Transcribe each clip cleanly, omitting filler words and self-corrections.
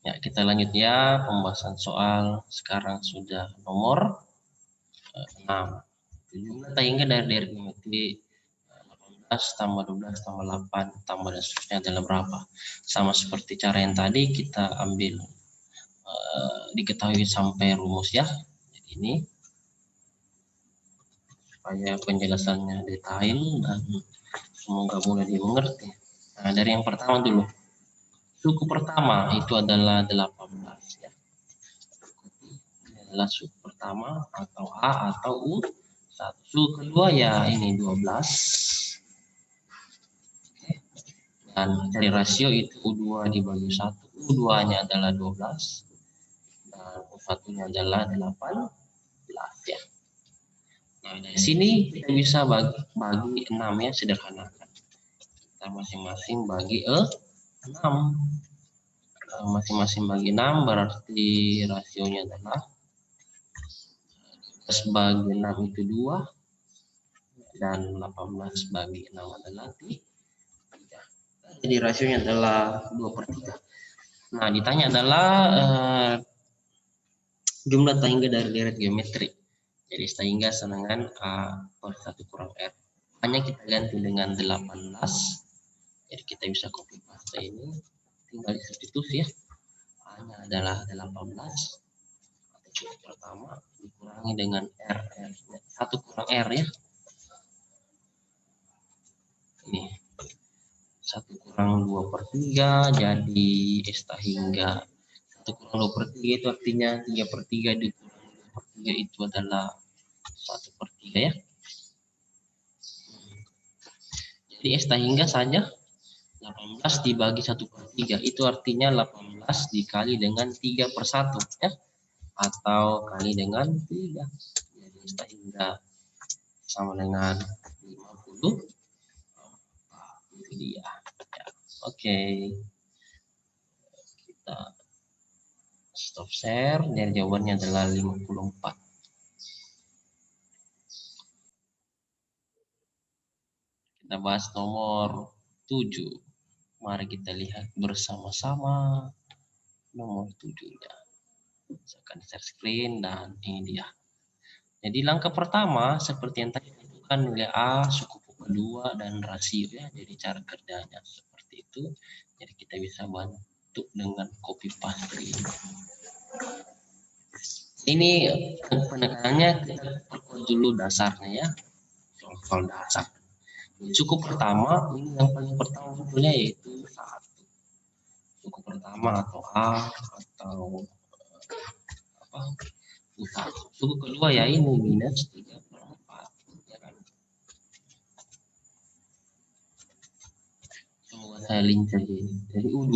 Ya, kita lanjut ya pembahasan soal sekarang sudah nomor 6. Jumlah tak hingga dari geometri 18 tambah 12 tambah 8 tambah dan seterusnya adalah berapa? Sama seperti cara yang tadi kita ambil diketahui sampai rumus ya. Jadi ini supaya penjelasannya detail dan semoga mudah dimengerti. Nah, dari yang pertama dulu. Suku pertama itu adalah 18 ya. Ini adalah suku pertama atau A atau U1. Suku kedua ya ini 12. Dan dari rasio itu U2 dibagi 1. U2-nya adalah 12 dan U1-nya adalah 18 ya. Nah, dari sini kita bisa bagi 6 ya, sederhanakan. Kita masing-masing bagi 6. Masing-masing bagi 6 berarti rasionya adalah 12 bagi 6 itu 2 dan 18 bagi 6 adalah 3. Jadi rasionya adalah 2/3. Nah, ditanya adalah jumlah tak hingga dari deret geometri. Jadi tak hingga dengan A per 1 kurang R. Hanya kita ganti dengan 18. Jadi kita bisa copy paste ini. Tinggal substitusi ya. A-nya adalah 18. Atau pertama dikurangi dengan R. 1 kurang R ya. Ini 1 kurang 2/3 jadi S tak hingga 1 kurang 2/3 itu artinya 3/3 dikurangi 2/3 itu adalah 1/3 ya. Jadi S tak hingga saja 18 dibagi 1/3 itu artinya 18 dikali dengan 3/1 ya, atau kali dengan 3. Jadi S tak hingga sama dengan 50. Itu dia ya. Oke, kita stop share dan jawabannya adalah 54. Kita bahas nomor 7. Mari kita lihat bersama-sama nomor 7-nya. Saya akan share screen dan ini dia. Jadi langkah pertama seperti yang tadi ditentukan nilai A, suku kedua dan rasio ya. Jadi cara kerjanya seperti itu. Jadi kita bisa bantu dengan copy paste ini. Ini penekanannya kita perkuat dulu dasarnya ya. Soal dasar. Suku pertama ini yang paling pertama sebetulnya yaitu 1. Suku pertama atau A atau apa? Suku kedua ya ini minus 3/4 ya kan. Semoga saya link saja ini. Jadi U2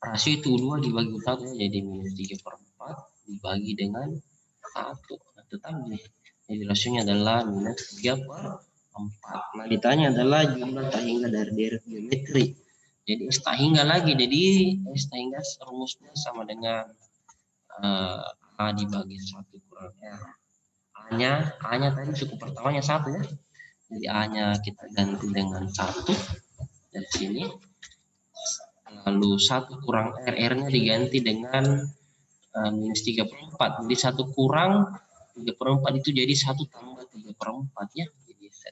rasio itu U2 dibagi U1 ya, jadi minus 3/4 dibagi dengan 1. Nah, tetap jadi rasionya adalah minus 3/4. Nah, ditanya adalah jumlah tak hingga dari deret geometri. Jadi S tak hingga lagi. Jadi S tak hingga rumusnya sama dengan A dibagi 1 kurang R. A-nya tadi suku pertamanya 1 ya. Jadi A-nya kita ganti dengan 1 dari sini. Lalu 1 kurang R, R-nya diganti dengan minus 3/4. Jadi 1 kurang 3/4 itu jadi 1 tambah 3/4 ya. Jadi set.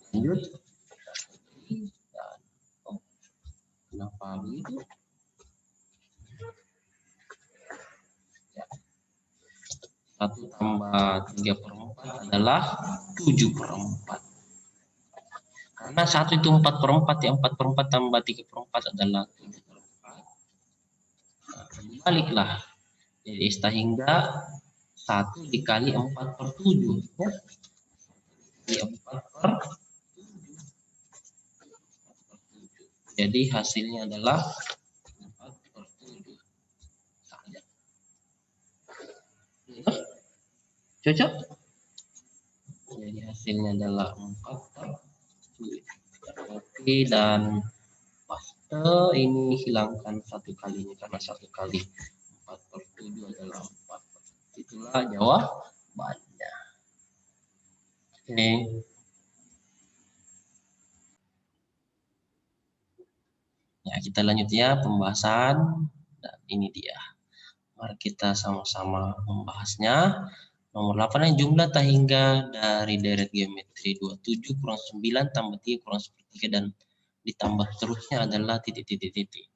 Lanjut. Kenapa begitu? Ya. 1 tambah 3/4 adalah 7/4. Karena 1 itu 4/4 ya, 4/4 tambah 3/4 adalah 7/4. Nah, baliklah. Jadi S tak hingga 1 dikali 4/7 ya. Jadi 4/7. Jadi hasilnya adalah 4/7 saja. Cocok? Jadi hasilnya adalah 4/7. Oke, dan paste ini hilangkan 1 kalinya karena 1 kali 4/7 adalah 4. Itulah jawabannya. Oke. kita lanjut ya pembahasan. Dan ini dia. Mari kita sama-sama membahasnya. Nomor 8 jumlah tak hingga dari deret geometri 27 kurang 9 tambah 3 kurang sepertiga dan ditambah terusnya adalah titik-titik-titik.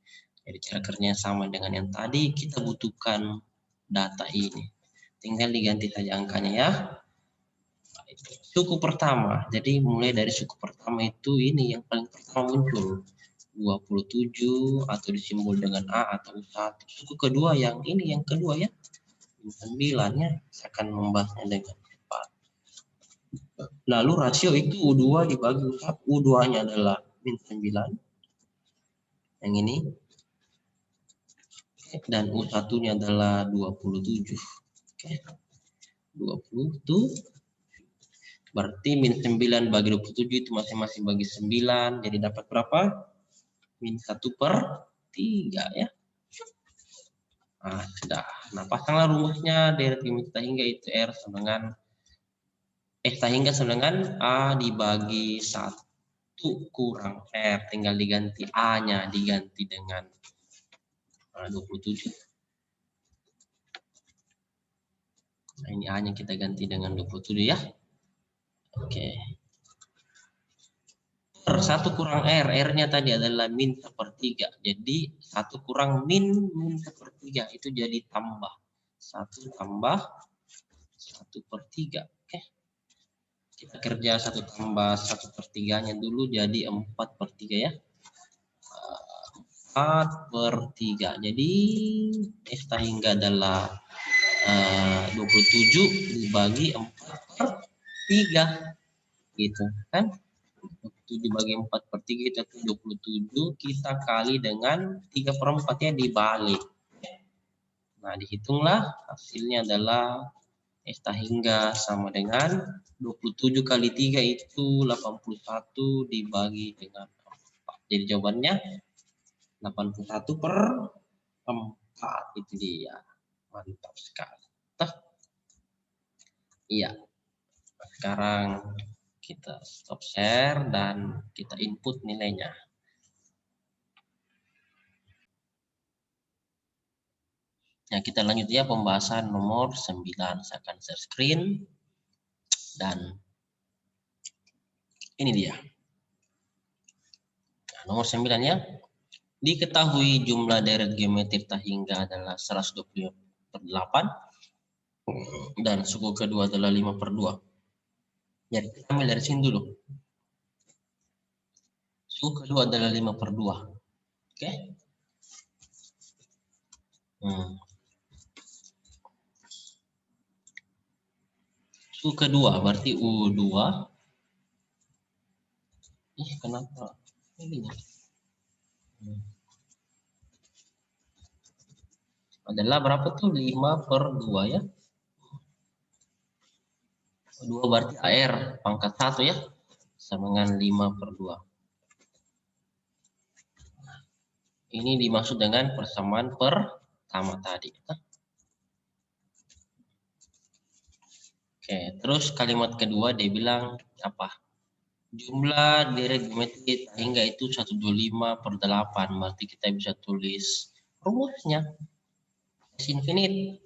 Jadi cara kerjanya sama dengan yang tadi, kita butuhkan data ini. Tinggal diganti saja angkanya ya. Suku pertama, jadi mulai dari suku pertama itu ini yang paling pertama muncul 27 atau disimbol dengan A atau U1. Suku kedua yang ini yang kedua ya 9 ya, saya akan membahasnya dengan cepat. Lalu rasio itu U2 dibagi U1, U2 nya adalah min 9 yang ini dan U1 nya adalah 27. Oke. 27 berarti min 9 bagi 27 itu masing-masing bagi 9, jadi dapat berapa? Min 1/3 ya. Nah, sudah. Nah, pasanglah rumusnya deret geometri tak hingga itu R sama dengan tak hingga sama dengan A dibagi 1 kurang R, tinggal diganti A-nya diganti dengan 27. Nah, ini A-nya kita ganti dengan 27 ya. Oke. Per 1 kurang R, R-nya tadi adalah min 1/3. Jadi 1 kurang min 1/3 itu jadi tambah. 1 tambah 1/3. Oke. Kita kerja 1 tambah 1/3-nya dulu jadi 4/3 ya. 4/3. Jadi tak hingga adalah 27 dibagi 4/3 gitu kan. 27 bagi 4/3 itu 27, kita kali dengan 3/4 ya dibalik. Nah, dihitunglah hasilnya adalah tak hingga sama dengan 27 kali 3 itu 81 dibagi dengan 4. Jadi jawabannya 81/4 itu dia. Mantap sekali. Iya. Sekarang kita stop share dan kita input nilainya. Nah, kita lanjut ya pembahasan nomor 9. Saya akan share screen dan ini dia. Nah, nomor 9 ya. Diketahui jumlah deret geometri tak hingga adalah 120/8 dan suku kedua adalah 5/2. Jadi kita ambil dari sini dulu. Suku kedua adalah 5/2. Oke. Suku kedua berarti U2. Kenapa ini? Adalah berapa tuh? 5/2 ya. 2 berarti AR pangkat 1 ya. Sama dengan 5/2. Ini dimaksud dengan persamaan pertama tadi. Oke, terus kalimat kedua dia bilang apa? Jumlah deret geometri tak hingga itu 125/8. Berarti kita bisa tulis rumusnya. S infinite.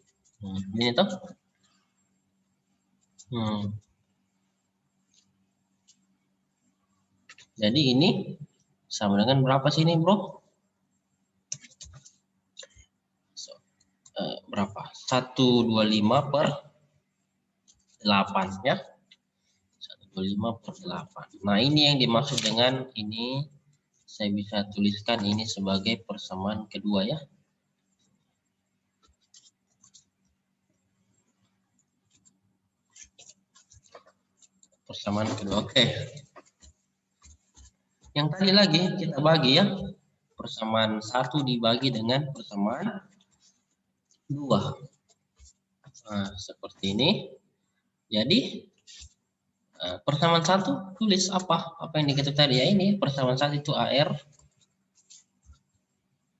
Ini toh. Jadi ini sama dengan berapa sih ini, Bro? Berapa? 125/8 ya. 125/8. Nah, ini yang dimaksud dengan ini, saya bisa tuliskan ini sebagai persamaan kedua ya. Persamaan kedua. Oke. Yang tadi lagi kita bagi ya. Persamaan 1 dibagi dengan persamaan 2. Nah, seperti ini. Jadi persamaan 1 tulis apa? Apa yang dikatakan tadi ya, ini persamaan 1 itu AR.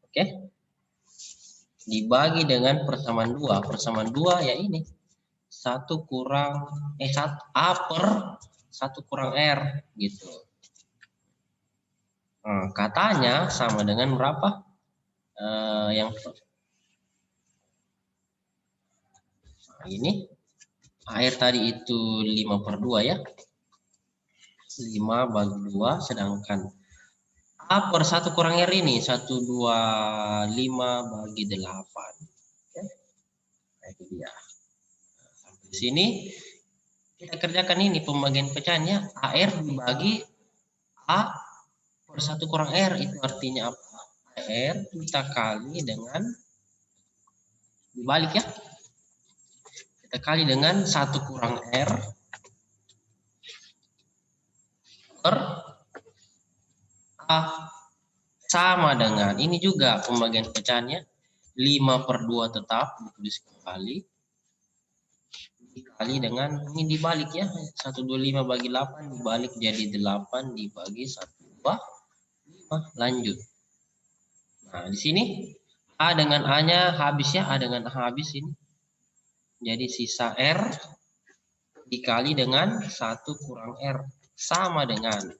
Oke. Dibagi dengan persamaan 2. Persamaan 2 ya ini. 1 kurang A per 1 kurang R gitu. Katanya sama dengan berapa? Yang ini AR tadi itu 5/2 ya. 5/2, sedangkan A per 1 kurang R ini 125/8. Oke. Nah, itu dia. Sampai di sini kita kerjakan ini pembagian pecahannya. AR dibagi A per 1 kurang R, itu artinya apa? R kita kali dengan, dibalik ya, kita kali dengan 1 kurang R per A, sama dengan ini juga pembagian pecahannya 5/2 tetap ditulis kembali dikali dengan ini dibalik ya, 125/8 dibalik jadi 8 dibagi 1/5. Lanjut. Nah, di sini A dengan A-nya habis ya, A dengan A habis ini. Jadi sisa R dikali dengan 1 kurang R sama dengan,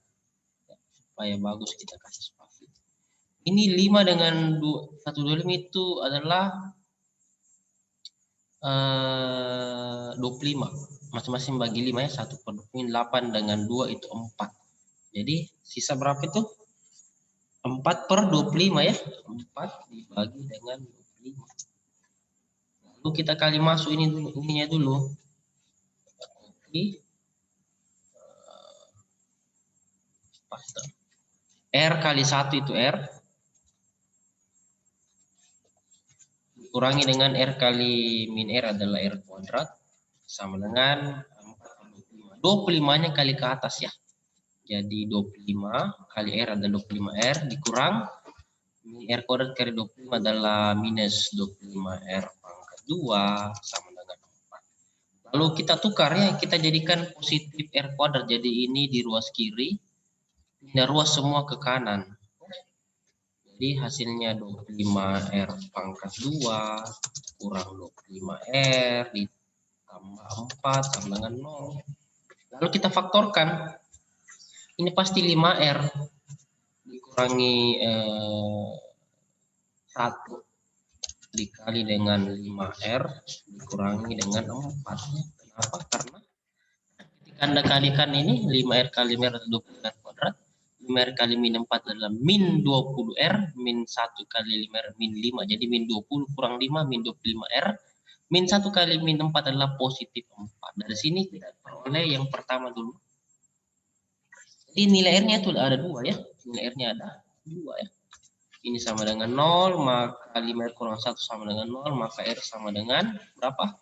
supaya bagus kita kasih spasi. Ini 5 dengan 125 itu adalah 25. Masing-masing bagi 5 ya, 1/25, 8 dengan 2 itu 4. Jadi sisa berapa itu? 4/25 ya. 4 dibagi dengan 25. Lalu kita kali masuk ini dulu, ininya dulu. R kali 1 itu R. Dikurangi dengan R kali min R adalah R kuadrat. Sama dengan 4/25. 25-nya kali ke atas ya. Jadi 25 kali R adalah 25R dikurang min R kuadrat kali 25 adalah minus 25R pangkat 2 sama dengan 4. Lalu kita tukar ya, kita jadikan positif R kuadrat. Jadi ini di ruas kiri, pindah ruas semua ke kanan. Jadi hasilnya 25R pangkat 2 kurang 25R ditambah 4 sama dengan 0. Lalu kita faktorkan. Ini pasti 5R dikurangi 1 dikali dengan 5R dikurangi dengan 4. Kenapa? Karena ketika Anda kalikan ini 5R kali R adalah 20R kuadrat. 5R kali min 4 adalah min 20R, min 1 kali 5R min 5. Jadi min 20 kurang 5 min 25R. Min 1 kali min 4 adalah positif 4. Dari sini kita peroleh yang pertama dulu. Jadi nilai R-nya itu ada 2 ya. Nilai R-nya ada 2 ya. Ini sama dengan 0, maka 5R kurang 1 sama dengan 0, maka R sama dengan berapa?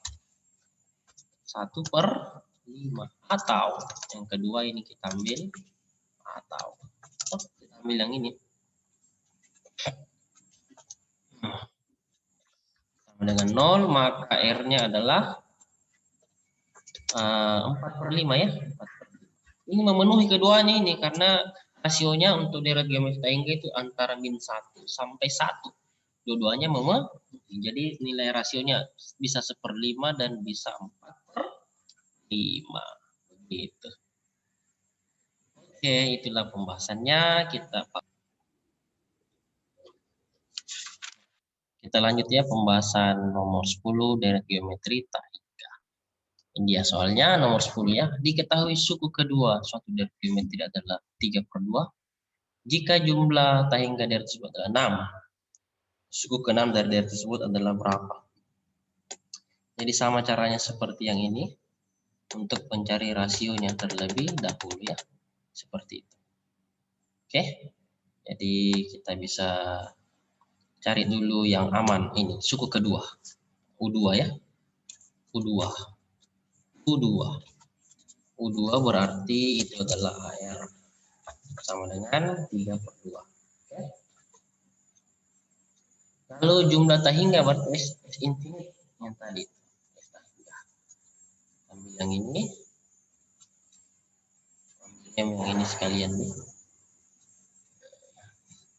1/5. Atau yang kedua ini kita ambil, atau kita ambil yang ini. Sama dengan 0, maka R-nya adalah 4/5 ya. 4/5. Ini memenuhi keduanya ini karena rasionya untuk deret geometri tangga itu antara min 1 sampai 1. Dua-duanya memenuhi. Jadi nilai rasionya bisa 1/5 dan bisa 4/5. Begitu. Oke, itulah pembahasannya. Kita lanjut ya, pembahasan nomor 10 deret geometri tangga. Ini dia soalnya nomor 10 ya. Diketahui suku kedua suatu deret geometri adalah 3/2 jika jumlah tangga deret tersebut adalah 6. Suku ke-6 dari deret tersebut adalah berapa? Jadi sama caranya seperti yang ini. Untuk mencari rasionya terlebih dahulu ya. Seperti itu. Oke. Jadi kita bisa cari dulu yang aman ini. Suku kedua. U2 ya. U2. U2 berarti itu adalah AR sama dengan 3/2. Oke. Lalu jumlah tangga berarti S infinite yang tadi. Ambil yang ini. Ambil yang ini sekalian nih.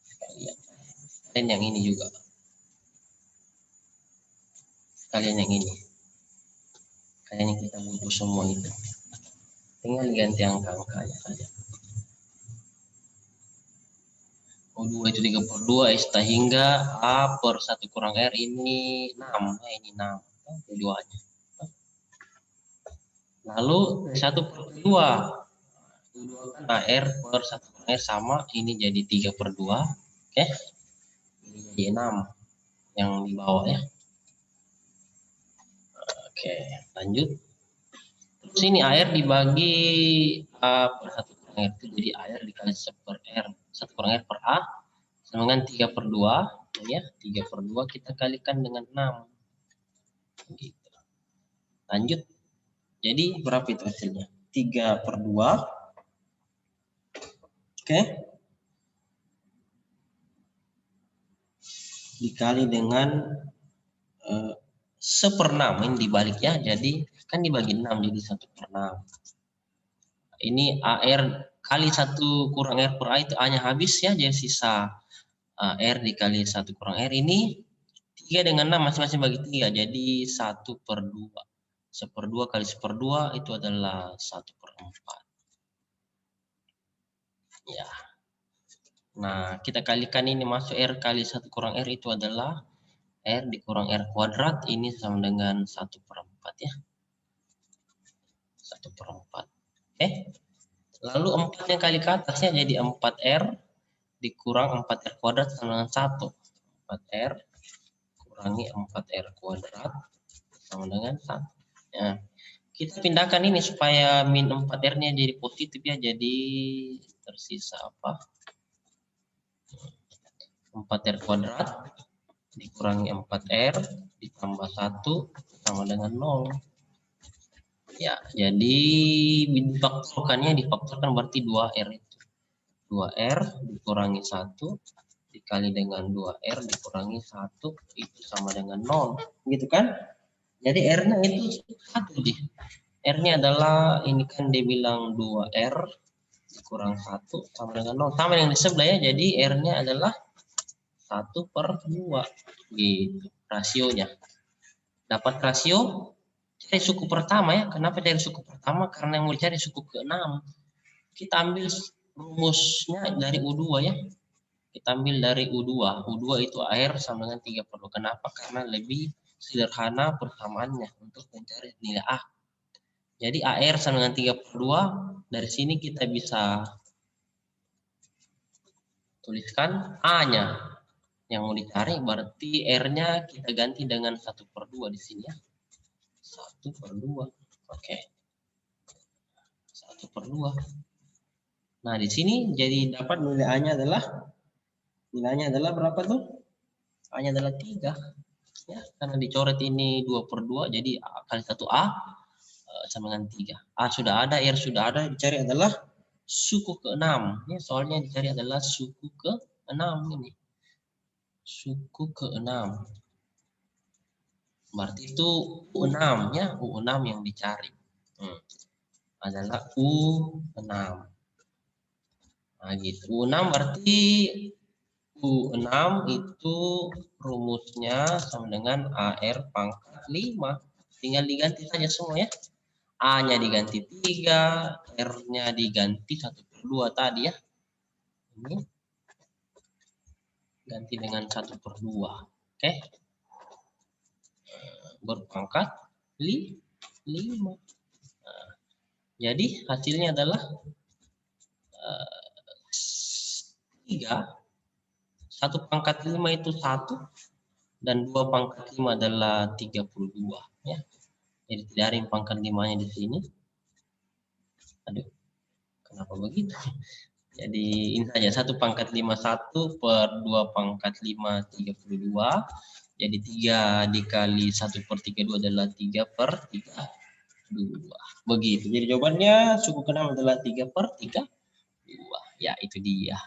Sekalian. Dan yang ini juga. Sekalian yang ini. Kayaknya kita butuh semua itu. Tinggal ganti angka-angkanya saja. U2 itu 3/2 sehingga A per 1 kurang R ini 6. Ini 6. Keduanya. Lalu 1/2. U2 kan AR per 1 kurang R sama. Ini jadi 3/2. Oke. Ini jadi 6. Yang di bawah ya. Oke, lanjut. Terus ini AR dibagi A per 1 kurang R. Itu jadi AR dikali 1 per R. 1 kurang R per A. Sama dengan 3/2. Ya, 3/2 kita kalikan dengan 6. Gitu. Lanjut. Jadi berapa itu hasilnya? 3/2. Oke. Dikali dengan 1/6. Ini dibalik ya. Jadi kan dibagi 6 jadi 1/6. Ini AR kali 1 kurang R per A itu A-nya habis ya. Jadi sisa R dikali 1 kurang R ini 3 dengan 6 masing-masing bagi 3. Jadi 1/2. 1/2 kali 1/2 itu adalah 1/4. Ya. Nah, kita kalikan ini masuk R kali 1 kurang R itu adalah R dikurang R kuadrat. Ini sama dengan 1/4 ya. 1/4. Lalu 4 yang kali ke atasnya jadi 4R dikurang 4R kuadrat sama dengan 1. 4R kurangi 4R kuadrat sama dengan 1. Ya. Kita pindahkan ini supaya min 4R-nya jadi positif ya. Jadi tersisa apa? 4R kuadrat dikurangi 4R ditambah 1 sama dengan 0. Ya, jadi difaktorkan berarti 2R itu. 2R dikurangi 1 dikali dengan 2R dikurangi 1 itu sama dengan 0. Gitu kan? Jadi R-nya itu 1 nih. R-nya adalah ini kan dia bilang 2R dikurang 1 sama dengan 0. Sama yang di sebelah ya. Jadi R-nya adalah 1/2. Gitu rasionya. Dapat rasio cari suku pertama ya. Kenapa cari suku pertama? Karena yang mau dicari suku ke-6. Kita ambil rumusnya dari U2 ya. Kita ambil dari U2. U2 itu AR sama dengan 3/2. Kenapa? Karena lebih sederhana persamaannya untuk mencari nilai A. Jadi AR sama dengan 3/2. Dari sini kita bisa tuliskan A-nya. Yang mau dicari berarti R-nya kita ganti dengan 1/2 di sini ya. 1/2. Oke. 1/2. Nah, di sini jadi dapat nilai A-nya nilainya adalah berapa tuh? A-nya adalah 3. Ya, karena dicoret ini 2/2 jadi A kali 1A sama dengan 3. A sudah ada, R sudah ada, dicari adalah suku ke-6. Ya, soalnya dicari adalah suku ke-6 ini. Suku ke-6. Berarti itu U6 ya, U6 yang dicari. Adalah U6. Nah, gitu. U6 berarti U6 itu rumusnya sama dengan AR pangkat 5. Tinggal diganti saja semua ya. A-nya diganti 3, R-nya diganti 1/2 tadi ya. Ini ganti dengan 1/2. Oke. Berpangkat 5. Nah, jadi hasilnya adalah 3. 1/5 itu 1 dan 2/5 adalah 32 ya. Jadi tidak ada yang pangkat 5-nya di sini. Aduh, kenapa begitu? Jadi ini saja 1/5 1 per 2/5 32. Jadi 3 dikali 1/32 adalah 3/32. Begitu. Jadi jawabannya suku ke-6 adalah 3/32. Ya, itu dia.